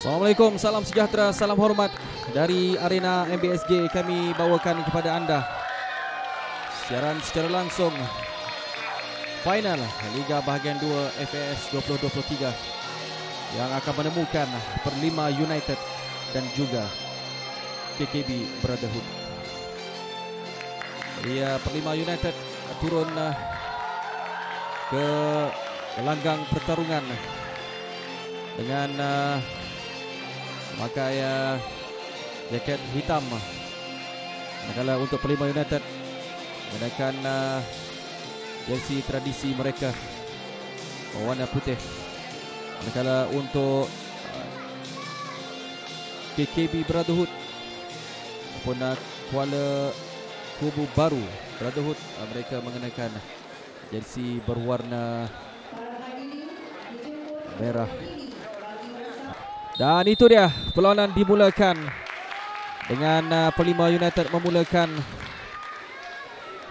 Assalamualaikum, salam sejahtera, salam hormat dari Arena MBSG. Kami bawakan kepada anda siaran secara langsung final Liga Bahagian 2 FAS 2023 yang akan menemukan Perlima United dan juga KKB Brotherhood. Perlima United turun ke gelanggang pertarungan dengan pakai jaket hitam, manakala untuk Perlima United menggunakan jersey tradisi mereka warna putih. Manakala untuk KKB Brotherhood ataupun Kuala Kubu Baru Brotherhood, mereka mengenakan jersey berwarna merah. Dan itu dia, perlawanan dimulakan dengan Perlima United memulakan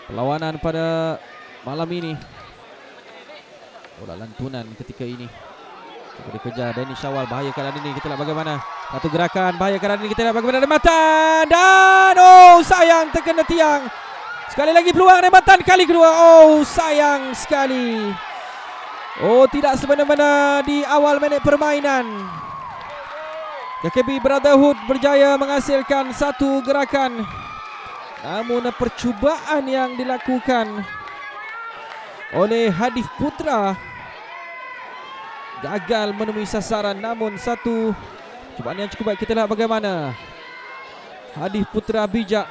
perlawanan pada malam ini. Bola lantunan ketika ini dikejar Danny Syawal. Bahaya keadaan ini, kita lihat bagaimana. Satu gerakan, bahaya keadaan ini, kita lihat bagaimana rematan. Dan sayang, terkena tiang. Sekali lagi peluang rematan kali kedua. Sayang sekali. Tidak semena-mena di awal minit permainan. KKB Brotherhood berjaya menghasilkan satu gerakan, namun percubaan yang dilakukan oleh Hadif Putra gagal menemui sasaran. Namun satu cubaan yang cukup baik. Kita lihat bagaimana Hadif Putra bijak,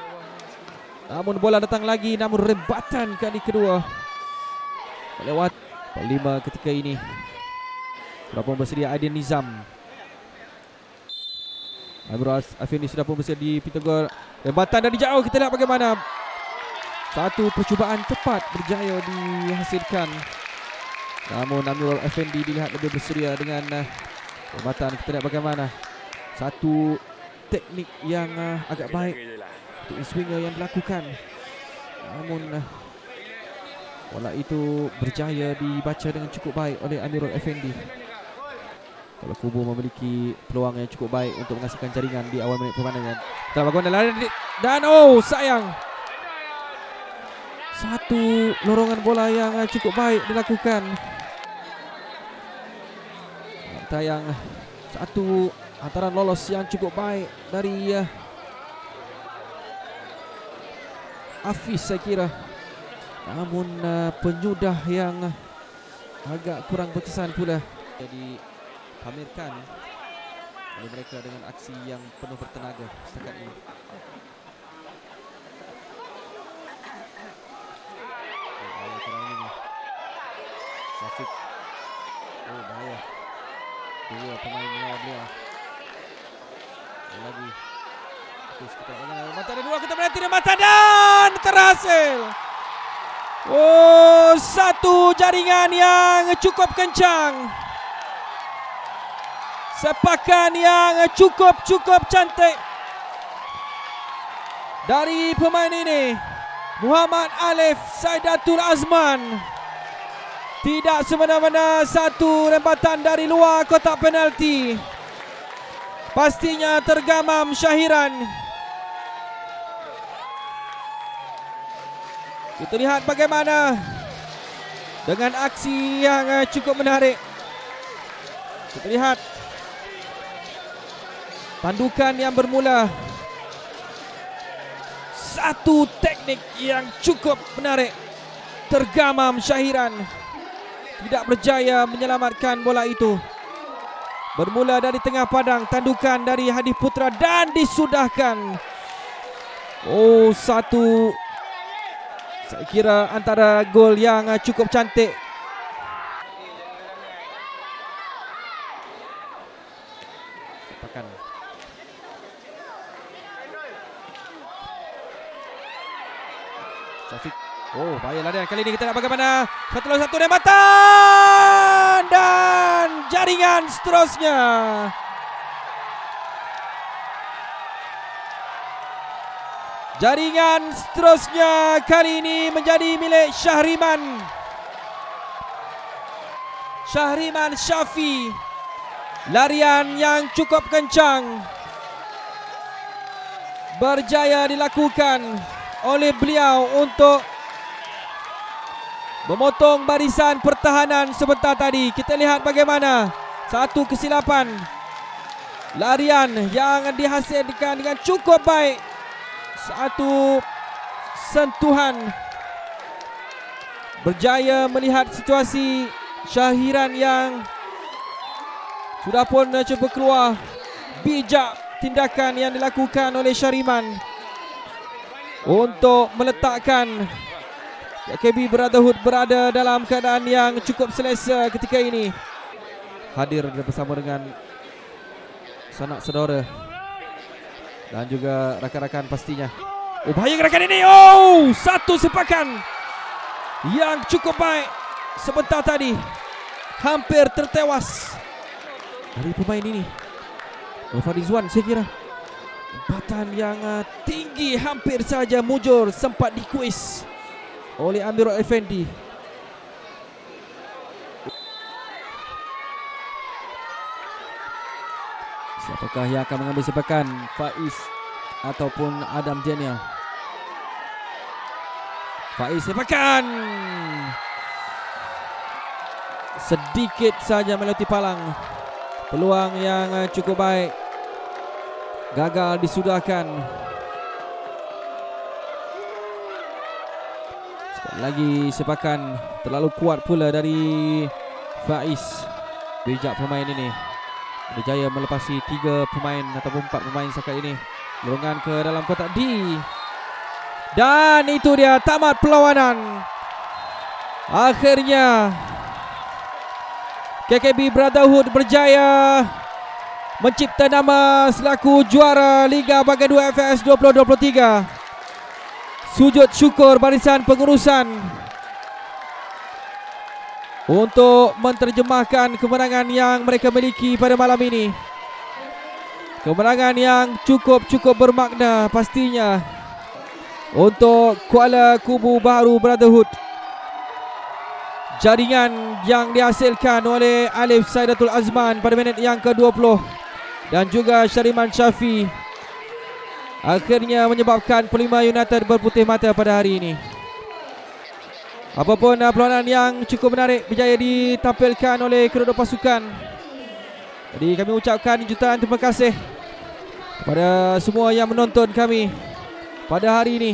namun bola datang lagi, namun rembatan kali kedua lewat Perlima ketika ini. Berapa bersedia Aidin Nizam. Amirul Afindi sudah pun bersedia di pintu gol. Rembatan dari jauh, kita lihat bagaimana satu percubaan tepat berjaya dihasilkan. Namun Amirul Afindi dilihat lebih bersedia dengan rembatan. Kita lihat bagaimana satu teknik yang agak baik untuk swinger yang dilakukan. Namun bola itu berjaya dibaca dengan cukup baik oleh Amirul Afindi. Kuala Kubu memiliki peluang yang cukup baik untuk menghasilkan jaringan di awal minit permainan. Bagaimana lari dan sayang. Satu lorongan bola yang cukup baik dilakukan. Tayang satu antaran lolos yang cukup baik dari Hafiz saya kira. Namun penyudah yang agak kurang berkesan pula jadi pamerkan oleh mereka dengan aksi yang penuh bertenaga setakat ini. Bahaya kerana ini Syafiq. Bahaya. Dua pemain mengawal beliau. Lagi terus kita dengar mata ada dua, kita berhenti dan mata dan terhasil. Satu jaringan yang cukup kencang, sepakan yang cukup cantik dari pemain ini, Muhammad Alif Saidatul Azman. Tidak semena-mena satu rembatan dari luar kotak penalti, pastinya tergamam syahiran. Kita lihat bagaimana dengan aksi yang cukup menarik. Kita lihat tandukan yang bermula, satu teknik yang cukup menarik, tergamam syahiran, tidak berjaya menyelamatkan bola itu. Bermula dari tengah padang, tandukan dari Hadif Putra dan disudahkan. Satu, saya kira antara gol yang cukup cantik. Sepakan. Syafiq. Bahaya larian kali ini, kita lihat bagaimana satu lawan satu rembatan dan jaringan seterusnya. Jaringan seterusnya kali ini menjadi milik Syahriman Syafi. Larian yang cukup kencang berjaya dilakukan oleh beliau untuk memotong barisan pertahanan sebentar tadi. Kita lihat bagaimana satu kesilapan larian yang dihasilkan dengan cukup baik. Satu sentuhan berjaya melihat situasi Syahiran yang sudah pun cuba keluar. Bijak tindakan yang dilakukan oleh Syariman untuk meletakkan KKB Brotherhood berada dalam keadaan yang cukup selesa ketika ini. Hadir bersama dengan sanak saudara dan juga rakan-rakan pastinya. Oh, bahaya gerakan ini. Oh, satu sepakan yang cukup baik sebentar tadi. Hampir tertewas dari pemain ini. Nova Rizwan, saya kira umpatan yang tinggi hampir saja mujur, sempat dikuis oleh Amirul Effendi. Siapakah yang akan mengambil sepakan? Faiz ataupun Adam Daniel? Faiz sepakan. Sedikit saja melewati palang. Peluang yang cukup baik gagal disudahkan. Sekali lagi sepakan terlalu kuat pula dari Faiz. Bijak pemain ini berjaya melepasi 3 pemain ataupun 4 pemain setakat ini. Lorongan ke dalam kotak D. Dan itu dia tamat perlawanan. Akhirnya KKB Brotherhood berjaya mencipta nama selaku juara Liga Bahagian 2 FS 2023. Sujud syukur barisan pengurusan untuk menterjemahkan kemenangan yang mereka miliki pada malam ini. Kemenangan yang cukup bermakna pastinya untuk Kuala Kubu Baharu Brotherhood. Jaringan yang dihasilkan oleh Alif Saidatul Azman pada minit yang ke-20 dan juga Syariman Syafi akhirnya menyebabkan Pelima United berputih mata pada hari ini. Apapun perlawanan yang cukup menarik berjaya ditampilkan oleh kedua-dua pasukan. Jadi kami ucapkan jutaan terima kasih kepada semua yang menonton kami pada hari ini.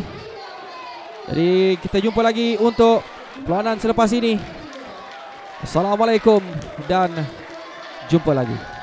Jadi kita jumpa lagi untuk perlawanan selepas ini. Assalamualaikum dan jumpa lagi.